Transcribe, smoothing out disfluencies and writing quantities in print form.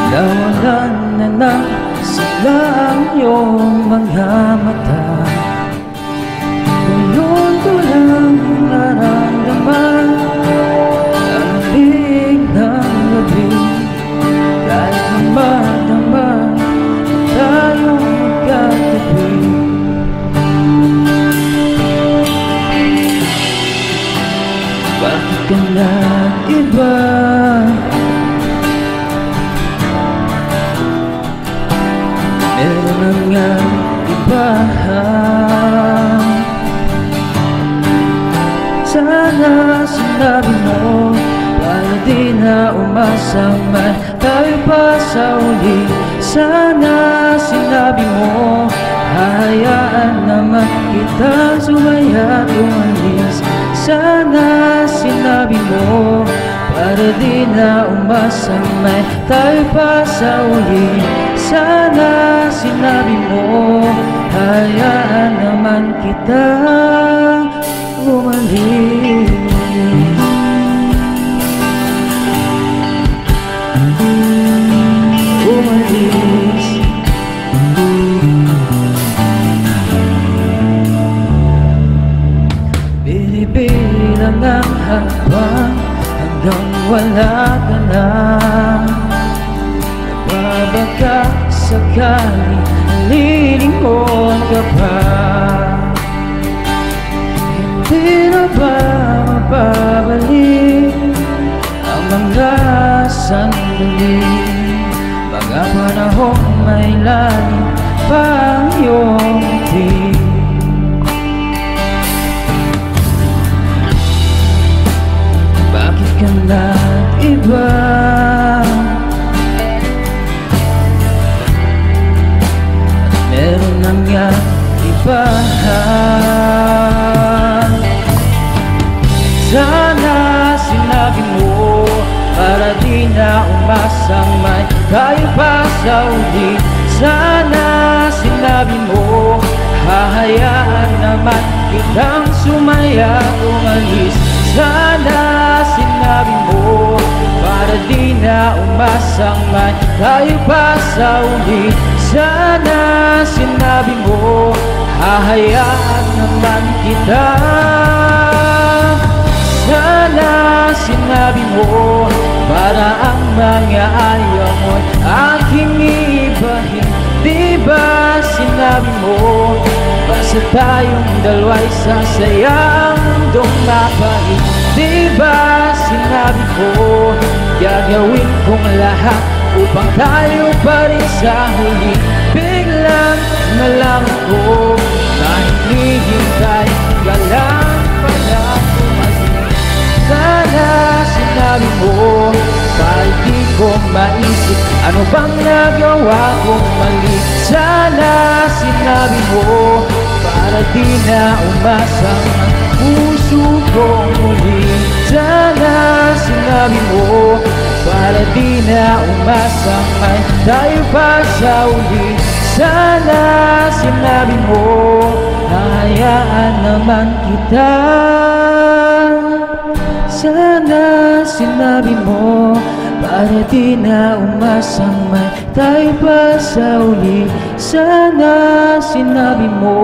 Nawalan na ng sigla ang iyong mga mata. Ngayon ko lang nararamdaman ang lamig ng gabi. Kahit na madama tayong magkatabi. Bakit ka nag-iba? Meron na nga iba. Sana sinabi mo para di na umasang man tayo pa sa uli. Sana sinabi mo hayaan naman kitang sumaya at umalis. Sana sinabi mo para di na umasang man tayo pa sa uli. Sana sinabi mo hayaan naman kitang umalis. Umalis. Binibilang ang habang hanggang wala ka na. Nagbabaka sakali lilingon ka pa. Hindi na ba mababalik ang mga sandali, mga panahong may lalim pa ang iyong ngiti? Bakit ka nag-iba? Meron na nga iba. Sana sinabi mo para di na umasang may tayo pa sa uli. Sana sinabi mo hahayaan naman kitang sumaya at umalis. Sana sinabi mo para di na umasang may tayo pa sa uli. Sana sinabi mo hahayaan naman kita. Sana sinabi mo para ang mga ayaw mo'y aking iibahin. Di ba sinabi mo basta tayong dalawa'y sasayang mundong mapait? Di ba sinabi ko gagawin kong lahat upang tayo pa rin sa huli? Biglang nalaman ko na hinihintay ka lang pala umalis. Sana sinabi mo para di ko maisip ano bang nagawa kong mali. Sana sinabi mo para di na umasang ang puso kong muli. Sana sinabi mo para di na umasang ay tayo pa sa uli. Sana sinabi mo hayaan naman kita. Sana sinabi mo para di na umasang may tayo pa sa uli. Sana sinabi mo